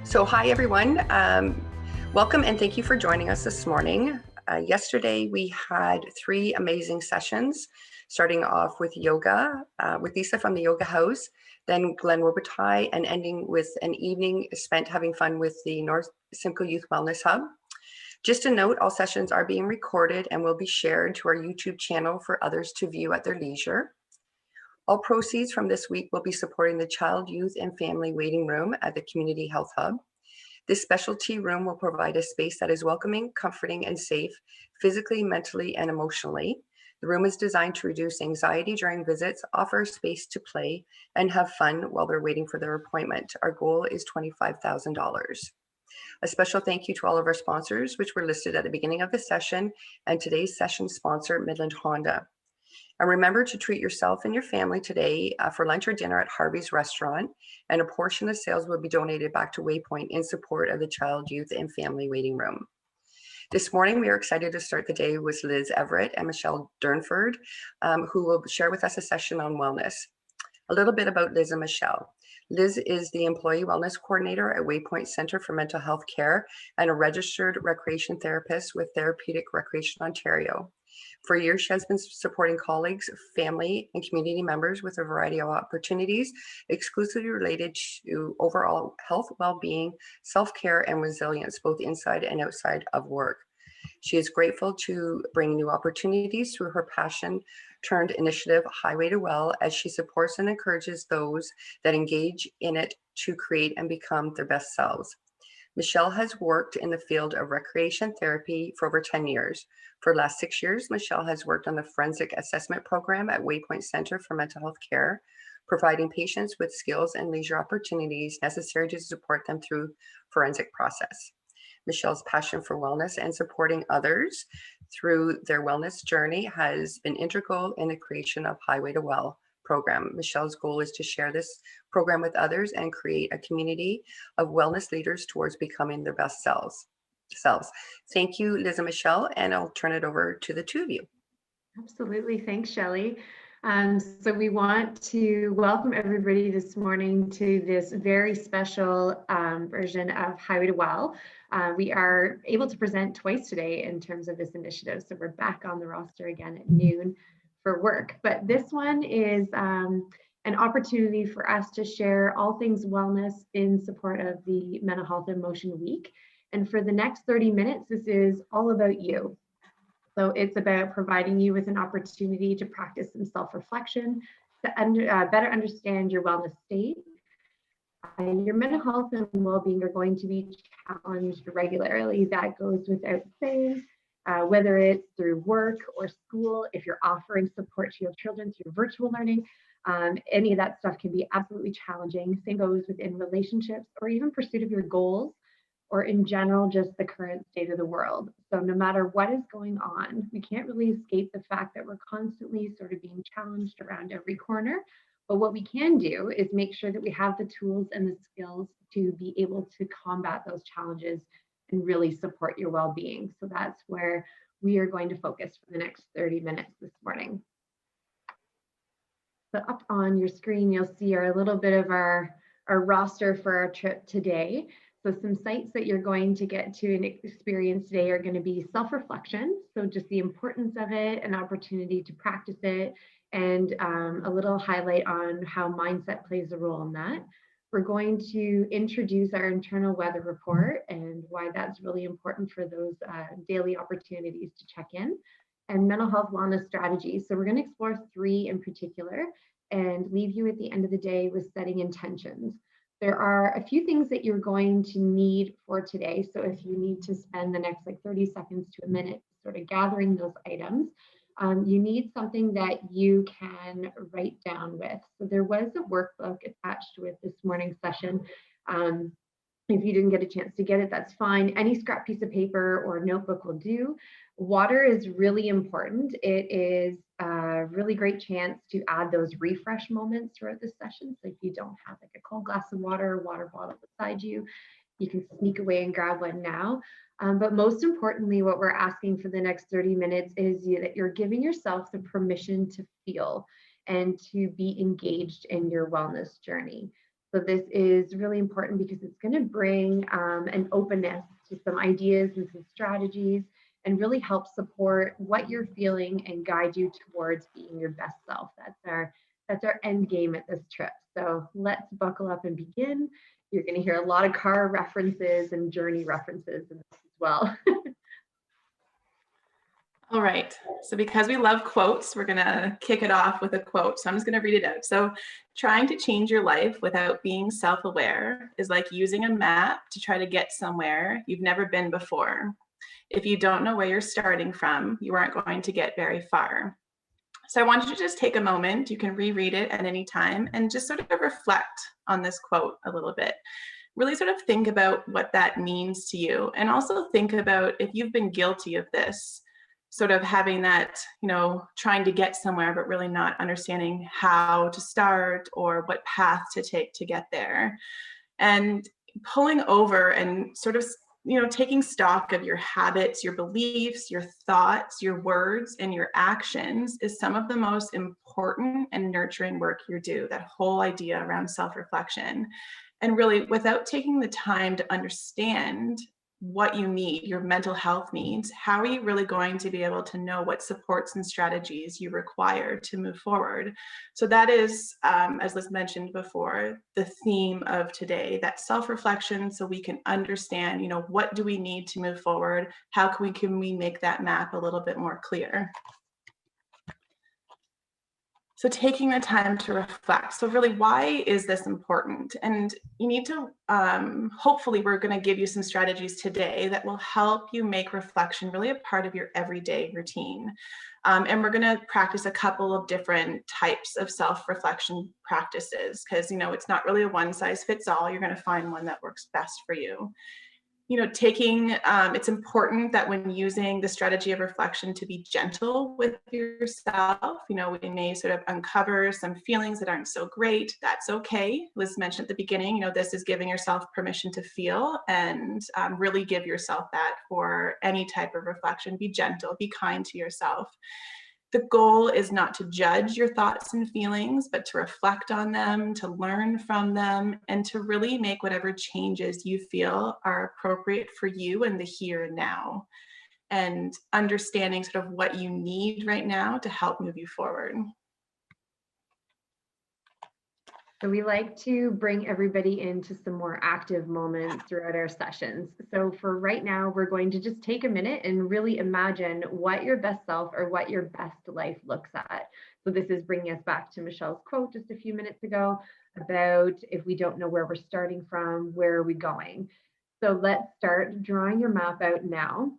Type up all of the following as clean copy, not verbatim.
So hi everyone, welcome and thank you for joining us this morning. Yesterday we had 3 amazing sessions, starting off with yoga with Lisa from the Yoga House, then Glenn Robitaille, and ending with an evening spent having fun with the North Simcoe Youth Wellness Hub. Just a note, all sessions are being recorded and will be shared to our YouTube channel for others to view at their leisure. All proceeds from this week will be supporting the Child, Youth, and Family Waiting Room at the Community Health Hub. This specialty room will provide a space that is welcoming, comforting, and safe, physically, mentally, and emotionally. The room is designed to reduce anxiety during visits, offer space to play, and have fun while they're waiting for their appointment. Our goal is $25,000. A special thank you to all of our sponsors, which were listed at the beginning of the session, and today's session sponsor, Midland Honda. And remember to treat yourself and your family today for lunch or dinner at Harvey's Restaurant, and a portion of sales will be donated back to Waypoint in support of the Child, Youth, and Family Waiting Room. This morning, we are excited to start the day with Liz Everett and Michelle Durnford, who will share with us a session on wellness. A little bit about Liz and Michelle. Liz is the Employee Wellness Coordinator at Waypoint Centre for Mental Health Care and a registered recreation therapist with Therapeutic Recreation Ontario. For years, she has been supporting colleagues, family, and community members with a variety of opportunities exclusively related to overall health, well-being, self-care, and resilience, both inside and outside of work. She is grateful to bring new opportunities through her passion-turned initiative, Highway to Well, as she supports and encourages those that engage in it to create and become their best selves. Michelle has worked in the field of recreation therapy for over 10 years. For the last 6 years, Michelle has worked on the Forensic Assessment Program at Waypoint Centre for Mental Health Care, providing patients with skills and leisure opportunities necessary to support them through forensic process. Michelle's passion for wellness and supporting others through their wellness journey has been integral in the creation of Highway to Well program. Michelle's goal is to share this program with others and create a community of wellness leaders towards becoming their best selves. Thank you, Liz and Michelle, and I'll turn it over to the two of you. Absolutely. Thanks, Shelley. So we want to welcome everybody this morning to this very special version of Highway to Well. We are able to present twice today in terms of this initiative. So we're back on the roster again at noon for work. But this one is an opportunity for us to share all things wellness in support of the Mental Health and Motion Week. And for the next 30 minutes, this is all about you. So it's about providing you with an opportunity to practice some self-reflection, to better understand your wellness state. Your mental health and well-being are going to be challenged regularly. That goes without saying, whether it's through work or school, if you're offering support to your children through virtual learning, any of that stuff can be absolutely challenging. Same goes within relationships or even pursuit of your goals, or in general, just the current state of the world. So no matter what is going on, we can't really escape the fact that we're constantly sort of being challenged around every corner. But what we can do is make sure that we have the tools and the skills to be able to combat those challenges and really support your well-being. So that's where we are going to focus for the next 30 minutes this morning. So up on your screen, you'll see a little bit of our roster for our trip today. So some sites that you're going to get to and experience today are going to be self-reflection. So just the importance of it, an opportunity to practice it, and a little highlight on how mindset plays a role in that. We're going to introduce our internal weather report and why that's really important for those daily opportunities to check in, and mental health wellness strategies. So we're going to explore 3 in particular and leave you at the end of the day with setting intentions. There are a few things that you're going to need for today. So if you need to spend the next 30 seconds to a minute sort of gathering those items, you need something that you can write down with. So there was a workbook attached with this morning's session. If you didn't get a chance to get it, that's fine. Any scrap piece of paper or notebook will do. Water is really important. It is a really great chance to add those refresh moments throughout the session. So if you don't have a cold glass of water or water bottle beside you, you can sneak away and grab one now. But most importantly, what we're asking for the next 30 minutes is that you're giving yourself the permission to feel and to be engaged in your wellness journey. So this is really important because it's going to bring an openness to some ideas and some strategies and really help support what you're feeling and guide you towards being your best self. That's our end game at this trip. So let's buckle up and begin. You're going to hear a lot of car references and journey references in this as well. All right, so because we love quotes, we're gonna kick it off with a quote. So I'm just gonna read it out. So, trying to change your life without being self-aware is like using a map to try to get somewhere you've never been before. If you don't know where you're starting from, you aren't going to get very far. So I want you to just take a moment, you can reread it at any time, and just sort of reflect on this quote a little bit. Really sort of think about what that means to you, and also think about if you've been guilty of this, sort of having that, trying to get somewhere, but really not understanding how to start or what path to take to get there. And pulling over and sort of, taking stock of your habits, your beliefs, your thoughts, your words, and your actions is some of the most important and nurturing work you do, that whole idea around self-reflection. And really, without taking the time to understand what you need, your mental health needs, how are you really going to be able to know what supports and strategies you require to move forward? So that is, as Liz mentioned before, the theme of today, that self-reflection, so we can understand, what do we need to move forward? How can we make that map a little bit more clear? So taking the time to reflect. So really, why is this important? And you need to, hopefully we're going to give you some strategies today that will help you make reflection really a part of your everyday routine. And we're going to practice a couple of different types of self-reflection practices because, it's not really a one size fits all. You're going to find one that works best for you. It's important that when using the strategy of reflection to be gentle with yourself. We may sort of uncover some feelings that aren't so great. That's okay. Liz mentioned at the beginning, this is giving yourself permission to feel and really give yourself that for any type of reflection. Be gentle, be kind to yourself. The goal is not to judge your thoughts and feelings, but to reflect on them, to learn from them, and to really make whatever changes you feel are appropriate for you in the here and now, and understanding sort of what you need right now to help move you forward. So we like to bring everybody into some more active moments throughout our sessions. So for right now, we're going to just take a minute and really imagine what your best self or what your best life looks at. So this is bringing us back to Michelle's quote just a few minutes ago about if we don't know where we're starting from, where are we going? So let's start drawing your map out now.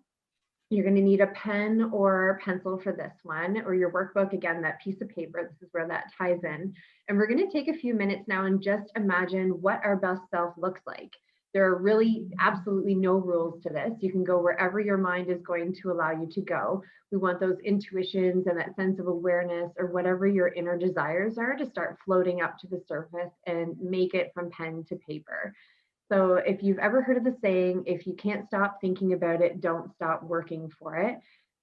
You're going to need a pen or pencil for this one, or your workbook. Again, that piece of paper, this is where that ties in. And we're going to take a few minutes now and just imagine what our best self looks like. There are really absolutely no rules to this. You can go wherever your mind is going to allow you to go. We want those intuitions and that sense of awareness or whatever your inner desires are to start floating up to the surface and make it from pen to paper. So if you've ever heard of the saying, if you can't stop thinking about it, don't stop working for it.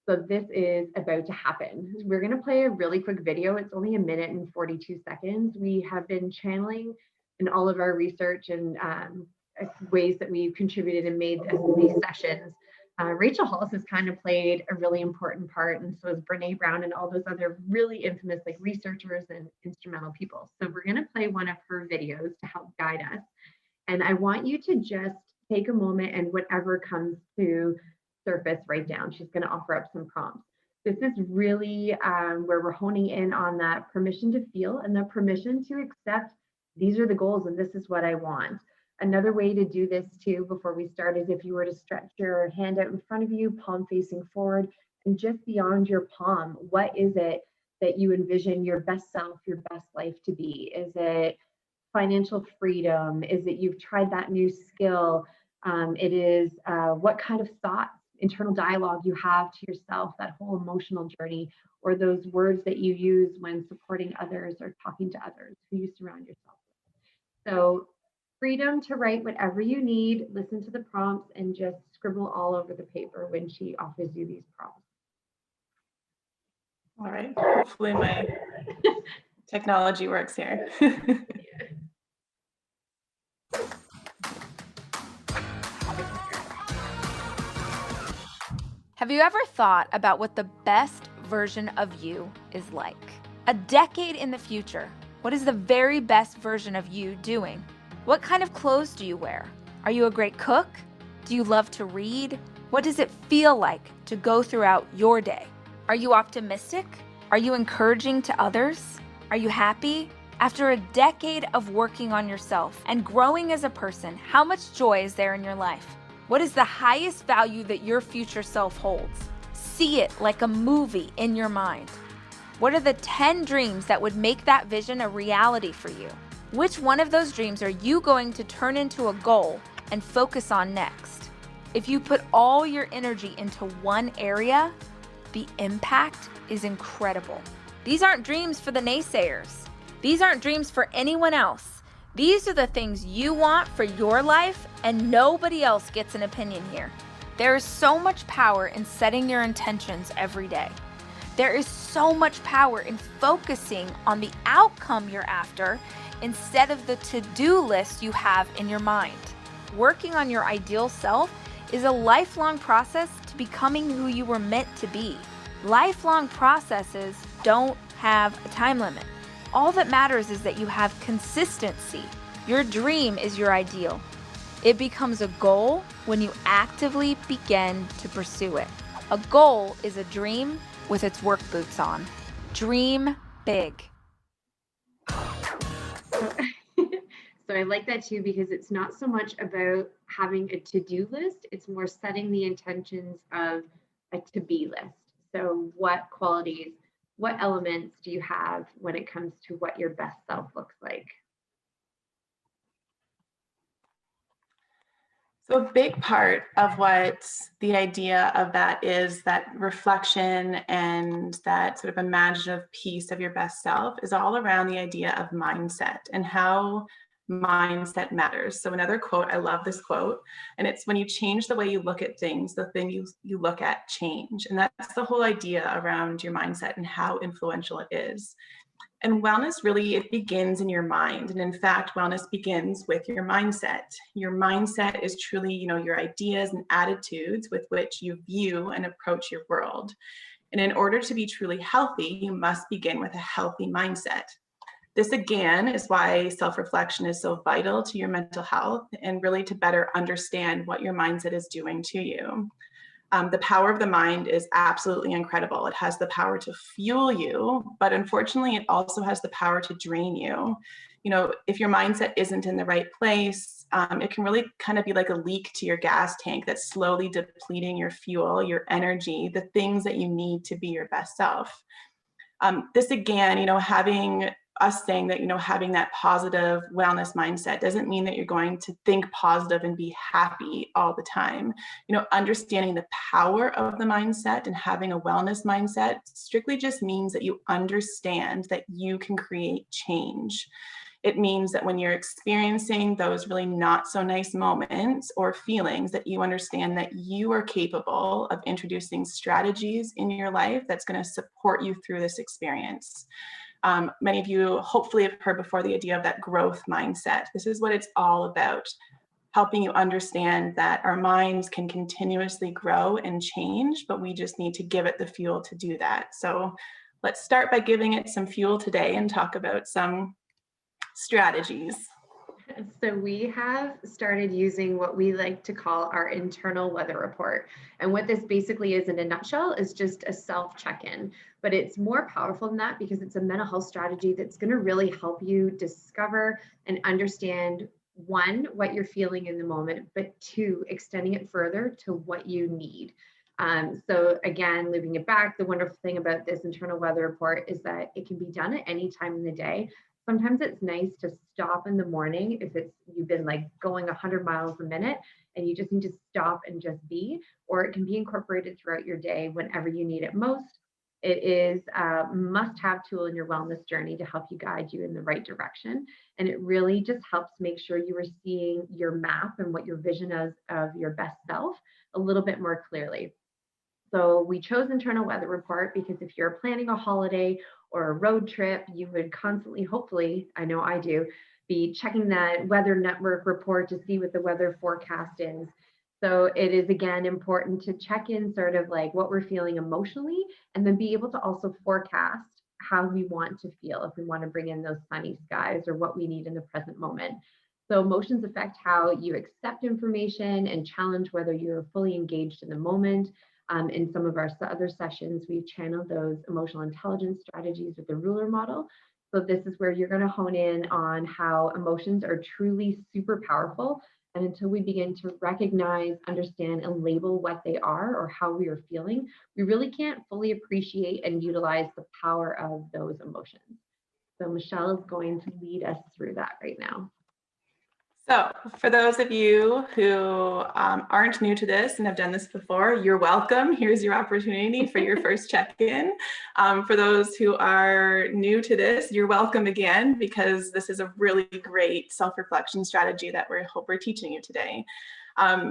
So this is about to happen. We're going to play a really quick video. It's only 1 minute and 42 seconds. We have been channeling in all of our research and ways that we've contributed and made these sessions. Rachel Hollis has kind of played a really important part, and so has Brene Brown and all those other really infamous researchers and instrumental people. So we're going to play one of her videos to help guide us. And I want you to just take a moment and whatever comes to surface, write down. She's going to offer up some prompts. This is really where we're honing in on that permission to feel and the permission to accept these are the goals and this is what I want. Another way to do this too before we start is if you were to stretch your hand out in front of you, palm facing forward, and just beyond your palm, what is it that you envision your best self, your best life to be? Is it financial freedom? Is it you've tried that new skill? It is what kind of thoughts, internal dialogue you have to yourself, that whole emotional journey, or those words that you use when supporting others or talking to others, who you surround yourself with. So freedom to write whatever you need, listen to the prompts, and just scribble all over the paper when she offers you these prompts. All right, hopefully my technology works here. Have you ever thought about what the best version of you is like? A decade in the future, what is the very best version of you doing? What kind of clothes do you wear? Are you a great cook? Do you love to read? What does it feel like to go throughout your day? Are you optimistic? Are you encouraging to others? Are you happy? After a decade of working on yourself and growing as a person, how much joy is there in your life? What is the highest value that your future self holds? See it like a movie in your mind. What are the 10 dreams that would make that vision a reality for you? Which one of those dreams are you going to turn into a goal and focus on next? If you put all your energy into one area, the impact is incredible. These aren't dreams for the naysayers. These aren't dreams for anyone else. These are the things you want for your life, and nobody else gets an opinion here. There is so much power in setting your intentions every day. There is so much power in focusing on the outcome you're after instead of the to-do list you have in your mind. Working on your ideal self is a lifelong process to becoming who you were meant to be. Lifelong processes don't have a time limit. All that matters is that you have consistency. Your dream is your ideal. It becomes a goal when you actively begin to pursue it. A goal is a dream with its work boots on. Dream big. So I like that too, because it's not so much about having a to-do list, it's more setting the intentions of a to-be list. So what qualities, what elements do you have when it comes to what your best self looks like? So a big part of what the idea of that is, that reflection and that sort of imaginative piece of your best self, is all around the idea of mindset and how mindset matters. So another quote, I love this quote, and it's, when you change the way you look at things, the thing you look at change. And that's the whole idea around your mindset and how influential it is. And wellness really, it begins in your mind. And in fact, wellness begins with your mindset. Your mindset is truly, your ideas and attitudes with which you view and approach your world. And in order to be truly healthy, you must begin with a healthy mindset. This again is why self-reflection is so vital to your mental health, and really to better understand what your mindset is doing to you. The power of the mind is absolutely incredible. It has the power to fuel you, but unfortunately, it also has the power to drain you. If your mindset isn't in the right place, it can really kind of be like a leak to your gas tank that's slowly depleting your fuel, your energy, the things that you need to be your best self. This again, having us saying that, having that positive wellness mindset doesn't mean that you're going to think positive and be happy all the time. Understanding the power of the mindset and having a wellness mindset strictly just means that you understand that you can create change. It means that when you're experiencing those really not so nice moments or feelings, that you understand that you are capable of introducing strategies in your life that's going to support you through this experience. Many of you hopefully have heard before the idea of that growth mindset. This is what it's all about, helping you understand that our minds can continuously grow and change, but we just need to give it the fuel to do that. So let's start by giving it some fuel today and talk about some strategies. So we have started using what we like to call our internal weather report. And what this basically is in a nutshell is just a self check-in, but it's more powerful than that because it's a mental health strategy that's going to really help you discover and understand, one, what you're feeling in the moment, but two, extending it further to what you need. So again, looping it back, the wonderful thing about this internal weather report is that it can be done at any time in the day. Sometimes it's nice to stop in the morning if you've been like going 100 miles a minute and you just need to stop and just be, or it can be incorporated throughout your day whenever you need it most. It is a must-have tool in your wellness journey to help you guide you in the right direction. And it really just helps make sure you are seeing your map and what your vision is of your best self a little bit more clearly. So we chose internal weather report because if you're planning a holiday or a road trip, you would constantly, hopefully, I know I do, be checking that weather network report to see what the weather forecast is. So it is, again, important to check in sort of like what we're feeling emotionally, and then be able to also forecast how we want to feel, if we want to bring in those sunny skies or what we need in the present moment. So emotions affect how you accept information and challenge whether you're fully engaged in the moment. In some of our other sessions, we've channeled those emotional intelligence strategies with the ruler model. So this is where you're going to hone in on how emotions are truly super powerful. And until we begin to recognize, understand, and label what they are or how we are feeling, we really can't fully appreciate and utilize the power of those emotions. So Michelle is going to lead us through that right now. So for those of you who aren't new to this and have done this before, you're welcome. Here's your opportunity for your first check-in. For those who are new to this, you're welcome again, because this is a really great self-reflection strategy that we hope we're teaching you today.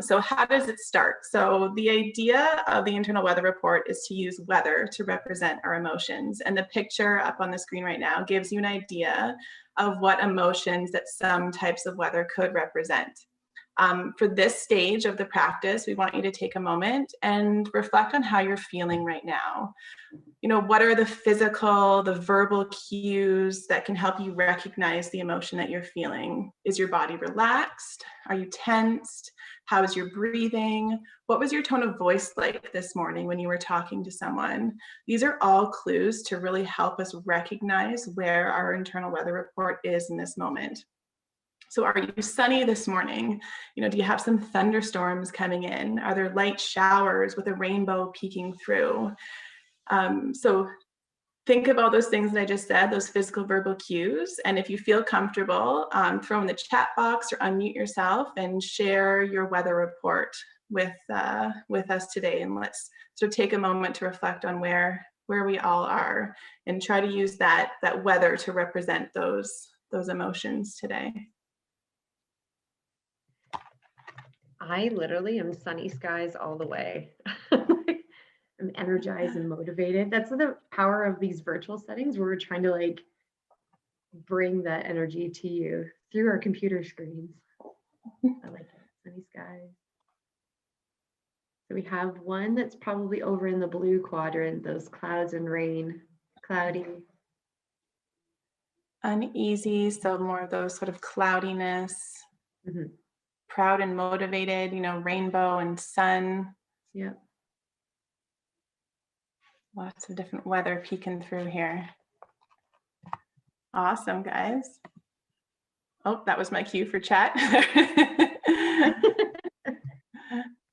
So how does it start? So the idea of the internal weather report is to use weather to represent our emotions. And the picture up on the screen right now gives you an idea of what emotions that some types of weather could represent. For this stage of the practice, we want you to take a moment and reflect on how you're feeling right now. You know, what are the physical, the verbal cues that can help you recognize the emotion that you're feeling? Is your body relaxed? Are you tensed? How is your breathing? What was your tone of voice like this morning when you were talking to someone? These are all clues to really help us recognize where our internal weather report is in this moment. So are you sunny this morning? You know, do you have some thunderstorms coming in? Are there light showers with a rainbow peeking through? So think of all those things that I just said, those physical verbal cues. And if you feel comfortable, throw in the chat box or unmute yourself and share your weather report with us today. And let's sort of take a moment to reflect on where we all are, and try to use that weather to represent those emotions today. I literally am sunny skies all the way. I'm energized and motivated. That's the power of these virtual settings, where we're trying to like bring that energy to you through our computer screens. I like it. Sunny skies. So we have one that's probably over in the blue quadrant, those clouds and rain, cloudy. Uneasy, so more of those sort of cloudiness. Mm-hmm. Proud and motivated, you know, rainbow and sun. Yeah. Lots of different weather peeking through here. Awesome, guys. Oh, that was my cue for chat.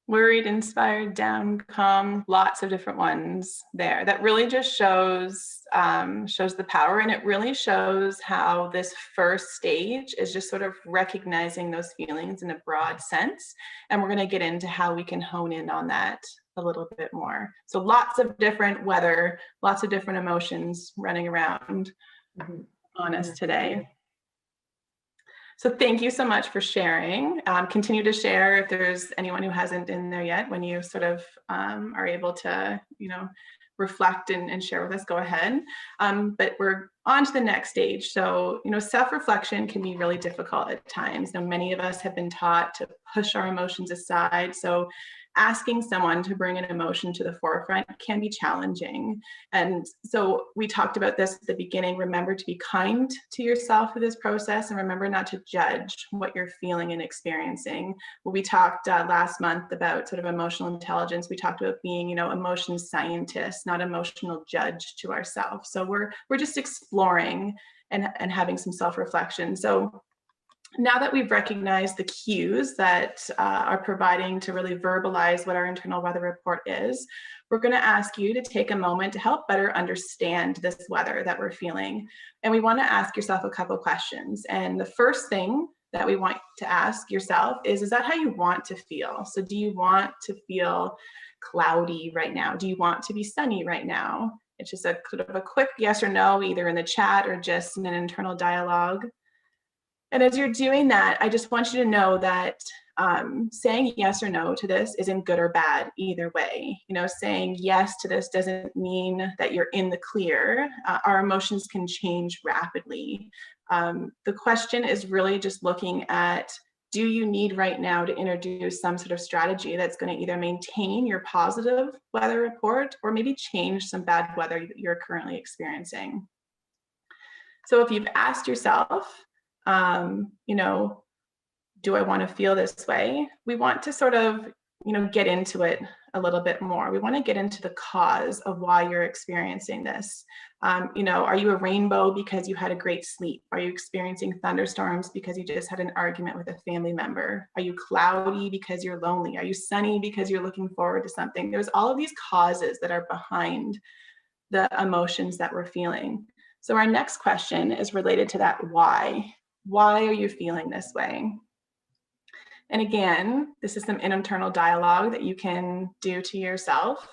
Worried, inspired, down, calm, lots of different ones there. That really just shows the power, and it really shows how this first stage is just sort of recognizing those feelings in a broad sense. And we're going to get into how we can hone in on that a little bit more. So lots of different weather, lots of different emotions running around on us today. So thank you so much for sharing. Continue to share if there's anyone who hasn't in there yet. When you sort of are able to, you know, reflect and share with us, go ahead. But we're on to the next stage. So, you know, self-reflection can be really difficult at times. Now, many of us have been taught to push our emotions aside. So asking someone to bring an emotion to the forefront can be challenging. And so we talked about this at the beginning. Remember to be kind to yourself through this process, and remember not to judge what you're feeling and experiencing. When we talked last month about sort of emotional intelligence, we talked about being, you know, emotion scientists, not emotional judge to ourselves. So we're just exploring and having some self-reflection. So now that we've recognized the cues that are providing to really verbalize what our internal weather report is, we're going to ask you to take a moment to help better understand this weather that we're feeling. And we want to ask yourself a couple questions. And the first thing that we want to ask yourself is that how you want to feel? So do you want to feel cloudy right now? Do you want to be sunny right now? It's just a sort of a quick yes or no, either in the chat or just in an internal dialogue. And as you're doing that, I just want you to know that saying yes or no to this isn't good or bad either way. You know, saying yes to this doesn't mean that you're in the clear. Our emotions can change rapidly. The question is really just looking at, do you need right now to introduce some sort of strategy that's going to either maintain your positive weather report or maybe change some bad weather that you're currently experiencing? So if you've asked yourself, you know, do I want to feel this way? We want to sort of, you know, get into it a little bit more. We want to get into the cause of why you're experiencing this. You know, are you a rainbow because you had a great sleep? Are you experiencing thunderstorms because you just had an argument with a family member? Are you cloudy because you're lonely? Are you sunny because you're looking forward to something? There's all of these causes that are behind the emotions that we're feeling. So our next question is related to that why. Why are you feeling this way? And again, this is some internal dialogue that you can do to yourself,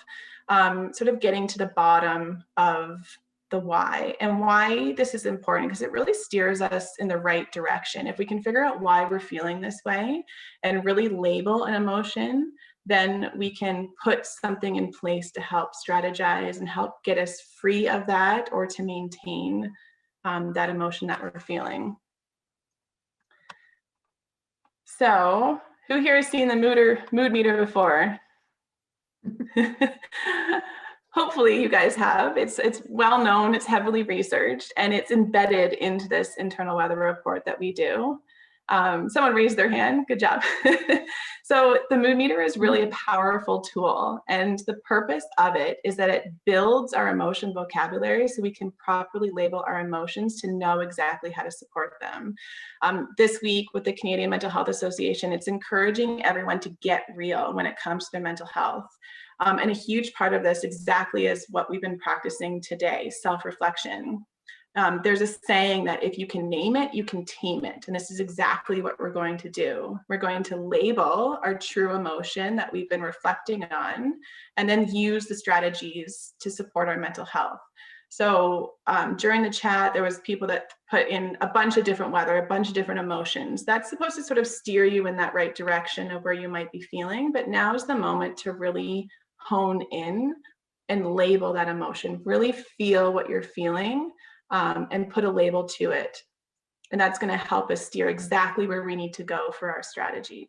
sort of getting to the bottom of the why. And why this is important because it really steers us in the right direction. If we can figure out why we're feeling this way and really label an emotion, then we can put something in place to help strategize and help get us free of that or to maintain that emotion that we're feeling. So, who here has seen the mood meter before? Hopefully you guys have. It's well known, it's heavily researched, and it's embedded into this internal weather report that we do. Someone raised their hand, good job. So the mood meter is really a powerful tool, and the purpose of it is that it builds our emotion vocabulary so we can properly label our emotions to know exactly how to support them. This week with the Canadian Mental Health Association, it's encouraging everyone to get real when it comes to their mental health. And a huge part of this exactly is what we've been practicing today, self-reflection. There's a saying that if you can name it, you can tame it. And this is exactly what we're going to do. We're going to label our true emotion that we've been reflecting on, and then use the strategies to support our mental health. So during the chat, there was people that put in a bunch of different weather, a bunch of different emotions. That's supposed to sort of steer you in that right direction of where you might be feeling. But now is the moment to really hone in and label that emotion, really feel what you're feeling. And put a label to it. And that's going to help us steer exactly where we need to go for our strategies.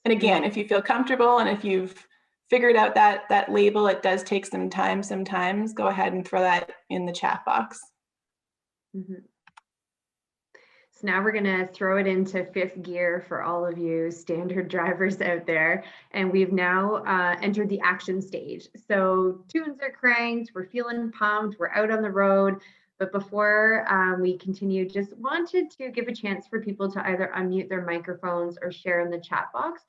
And again, if you feel comfortable and if you've figured out that label, it does take some time sometimes, go ahead and throw that in the chat box. Mm-hmm. So now we're going to throw it into fifth gear for all of you standard drivers out there. And we've now entered the action stage. So tunes are cranked, we're feeling pumped, we're out on the road. But before we continue, just wanted to give a chance for people to either unmute their microphones or share in the chat box.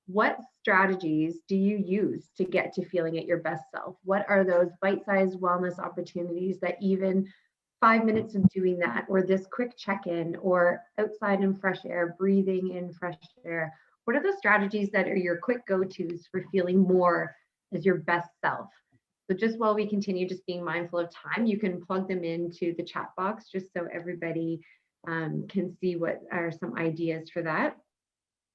What strategies do you use to get to feeling at your best self? What are those bite-sized wellness opportunities that even 5 minutes of doing that, or this quick check-in, or outside in fresh air, breathing in fresh air? What are those strategies that are your quick go-tos for feeling more as your best self? So just while we continue, just being mindful of time, you can plug them into the chat box just so everybody can see what are some ideas for that.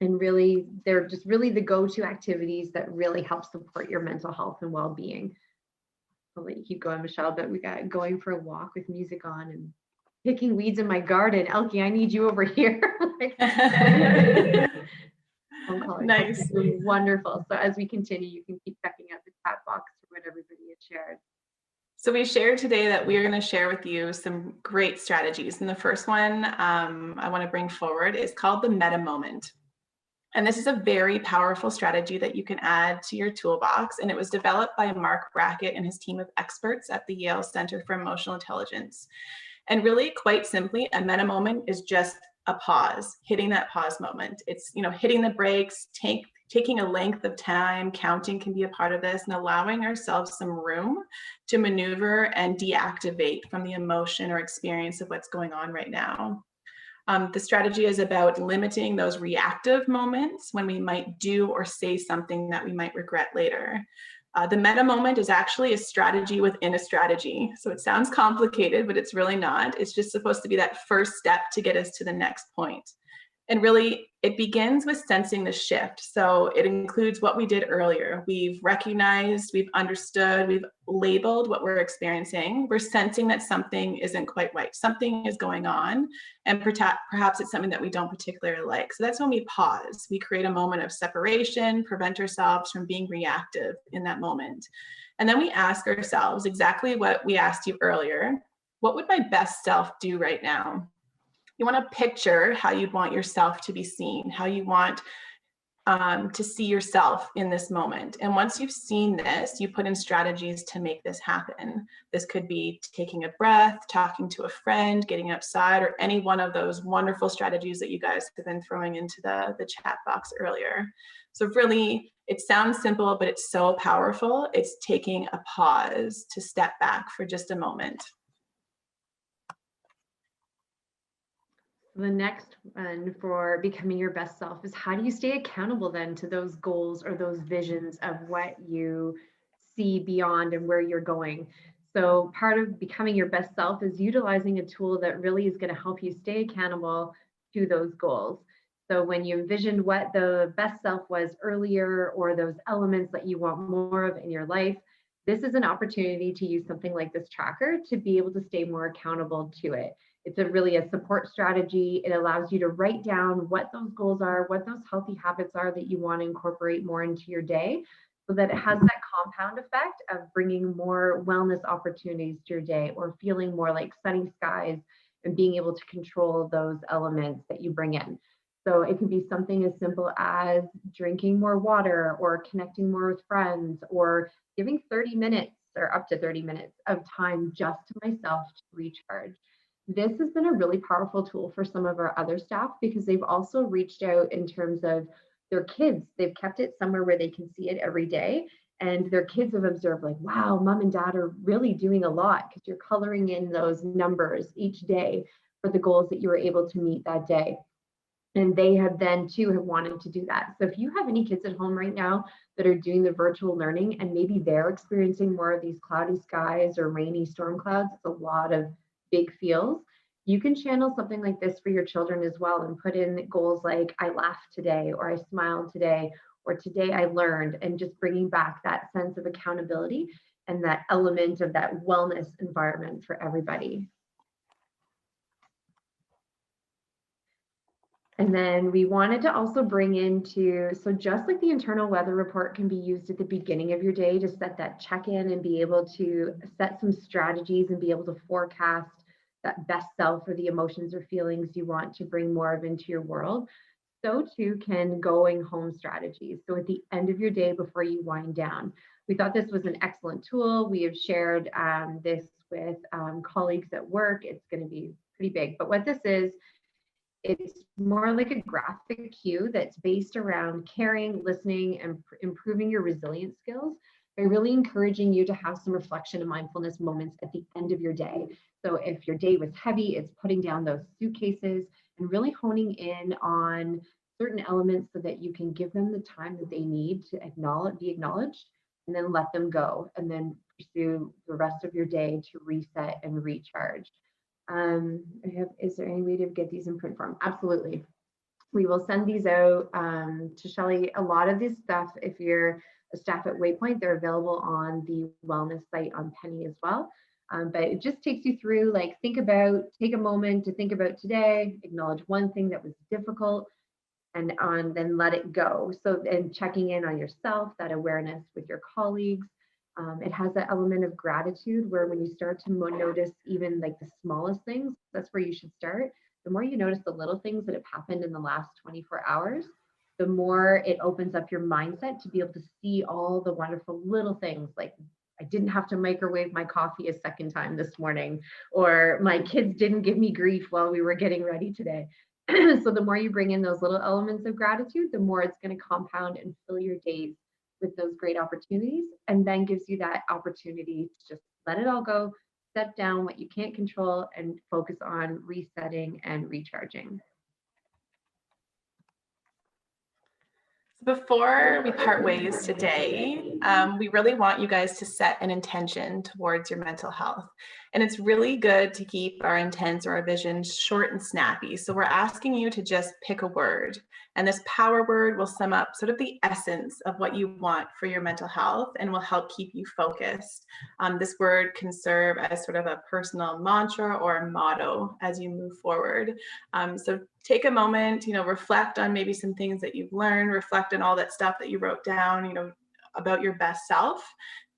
And really, they're just really the go-to activities that really help support your mental health and well-being. I'll let you keep going, Michelle, but we got going for a walk with music on and picking weeds in my garden. Elkie, I need you over here. Nice. Wonderful. So as we continue, you can keep checking out the chat box for what everybody has shared. So we shared today that we are going to share with you some great strategies. And the first one I want to bring forward is called the meta moment. And this is a very powerful strategy that you can add to your toolbox. And it was developed by Mark Brackett and his team of experts at the Yale Center for Emotional Intelligence. And really, quite simply, a meta moment is just a pause, hitting that pause moment. It's, you know, hitting the brakes, taking a length of time, counting can be a part of this, and allowing ourselves some room to maneuver and deactivate from the emotion or experience of what's going on right now. The strategy is about limiting those reactive moments when we might do or say something that we might regret later. The meta moment is actually a strategy within a strategy. So it sounds complicated, but it's really not. It's just supposed to be that first step to get us to the next point. And really, it begins with sensing the shift. So it includes what we did earlier. We've recognized, we've understood, we've labeled what we're experiencing. We're sensing that something isn't quite right. Something is going on, and perhaps it's something that we don't particularly like. So that's when we pause. We create a moment of separation, prevent ourselves from being reactive in that moment. And then we ask ourselves exactly what we asked you earlier. What would my best self do right now? You want to picture how you'd want yourself to be seen, how you want to see yourself in this moment. And once you've seen this, you put in strategies to make this happen. This could be taking a breath, talking to a friend, getting outside, or any one of those wonderful strategies that you guys have been throwing into the chat box earlier. So really, it sounds simple, but it's so powerful. It's taking a pause to step back for just a moment. The next one for becoming your best self is, how do you stay accountable then to those goals or those visions of what you see beyond and where you're going? So part of becoming your best self is utilizing a tool that really is going to help you stay accountable to those goals. So when you envisioned what the best self was earlier, or those elements that you want more of in your life, this is an opportunity to use something like this tracker to be able to stay more accountable to it. It's really a support strategy. It allows you to write down what those goals are, what those healthy habits are that you want to incorporate more into your day, so that it has that compound effect of bringing more wellness opportunities to your day, or feeling more like sunny skies and being able to control those elements that you bring in. So it could be something as simple as drinking more water, or connecting more with friends, or giving 30 minutes or up to 30 minutes of time just to myself to recharge. This has been a really powerful tool for some of our other staff, because they've also reached out in terms of their kids. They've kept it somewhere where they can see it every day. And their kids have observed, like, wow, mom and dad are really doing a lot, because you're coloring in those numbers each day for the goals that you were able to meet that day. And they have then too have wanted to do that. So if you have any kids at home right now that are doing the virtual learning, and maybe they're experiencing more of these cloudy skies or rainy storm clouds, it's a lot of big feels, you can channel something like this for your children as well, and put in goals like, I laughed today, or I smiled today, or today I learned, and just bringing back that sense of accountability and that element of that wellness environment for everybody. And then we wanted to also bring into, so just like the internal weather report can be used at the beginning of your day to set that check-in and be able to set some strategies and be able to forecast that best self, or the emotions or feelings you want to bring more of into your world, so too can going home strategies. So at the end of your day, before you wind down, we thought this was an excellent tool. We have shared this with colleagues at work. It's going to be pretty big, but what this is, it's more like a graphic cue that's based around caring, listening, and improving your resilience skills, by really encouraging you to have some reflection and mindfulness moments at the end of your day. So if your day was heavy, it's putting down those suitcases and really honing in on certain elements so that you can give them the time that they need to be acknowledged, and then let them go, and then pursue the rest of your day to reset and recharge. Is there any way to get these in print form? Absolutely. We will send these out to Shelley. A lot of this stuff, if you're a staff at Waypoint, they're available on the wellness site on Penny as well. But it just takes you through, like, take a moment to think about today, acknowledge one thing that was difficult, and then let it go. So, and checking in on yourself, that awareness with your colleagues. It has that element of gratitude, where when you start to notice even like the smallest things, that's where you should start. The more you notice the little things that have happened in the last 24 hours, the more it opens up your mindset to be able to see all the wonderful little things, like, I didn't have to microwave my coffee a second time this morning, or my kids didn't give me grief while we were getting ready today. So the more you bring in those little elements of gratitude, the more it's going to compound and fill your days with those great opportunities, and then gives you that opportunity to just let it all go, step down what you can't control, and focus on resetting and recharging. Before we part ways today, we really want you guys to set an intention towards your mental health. And it's really good to keep our intents or our visions short and snappy. So we're asking you to just pick a word. And this power word will sum up sort of the essence of what you want for your mental health and will help keep you focused. This word can serve as sort of a personal mantra or a motto as you move forward. So take a moment, reflect on maybe some things that you've learned, reflect on all that stuff that you wrote down, about your best self.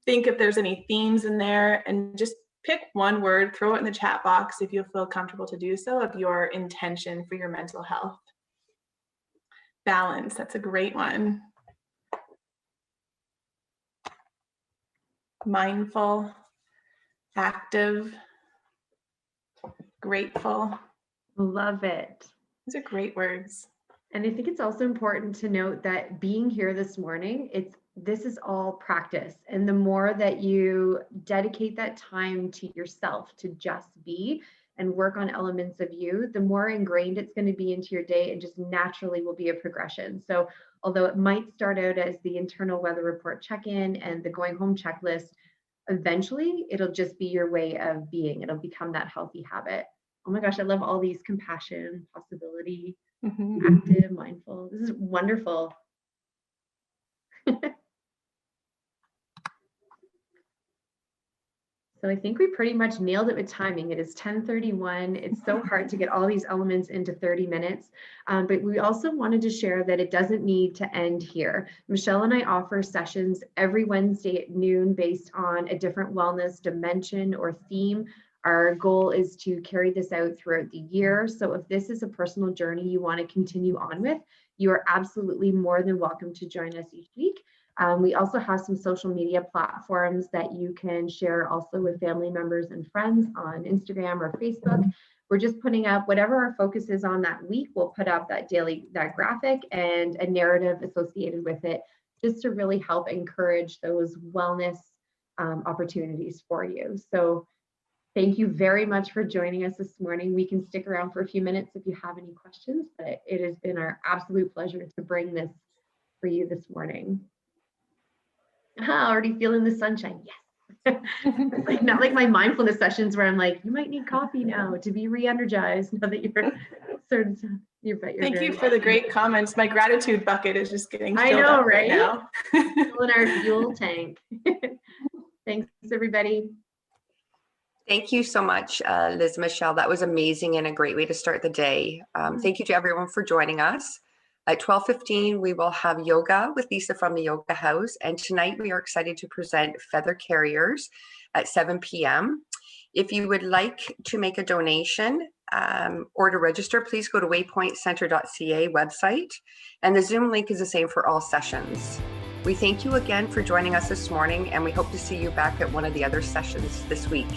Think if there's any themes in there, and just pick one word, throw it in the chat box if you feel comfortable to do so, of your intention for your mental health. Balance, that's a great one. Mindful, active, grateful. Love it. These are great words. And I think it's also important to note that being here this morning, this is all practice. And the more that you dedicate that time to yourself to just be and work on elements of you, the more ingrained it's going to be into your day, and just naturally will be a progression. So although it might start out as the internal weather report check-in and the going home checklist, eventually it'll just be your way of being. It'll become that healthy habit. Oh my gosh, I love all these: compassion, possibility, active, mindful. This is wonderful. So I think we pretty much nailed it with timing. It is 10:31. It's so hard to get all these elements into 30 minutes. But we also wanted to share that it doesn't need to end here. Michelle and I offer sessions every Wednesday at noon based on a different wellness dimension or theme. Our goal is to carry this out throughout the year. So if this is a personal journey you want to continue on with, you are absolutely more than welcome to join us each week. We also have some social media platforms that you can share also with family members and friends on Instagram or Facebook. We're just putting up whatever our focus is on that week. We'll put up that graphic and a narrative associated with it, just to really help encourage those wellness opportunities for you. So thank you very much for joining us this morning. We can stick around for a few minutes if you have any questions, but it has been our absolute pleasure to bring this for you this morning. Already feeling the sunshine. Yes. It's not like my mindfulness sessions where I'm like, you might need coffee now to be re-energized now that you're sort of, Thank you for the great comments. My gratitude bucket is just getting filled up right now. Filling our fuel tank. Thanks, everybody. Thank you so much, Liz Michelle. That was amazing and a great way to start the day. Thank you to everyone for joining us. At 12:15, we will have yoga with Lisa from the Yoga House. And tonight we are excited to present Feather Carriers at 7 p.m. If you would like to make a donation or to register, please go to waypointcenter.ca website. And the Zoom link is the same for all sessions. We thank you again for joining us this morning, and we hope to see you back at one of the other sessions this week.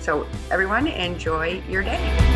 So everyone, enjoy your day.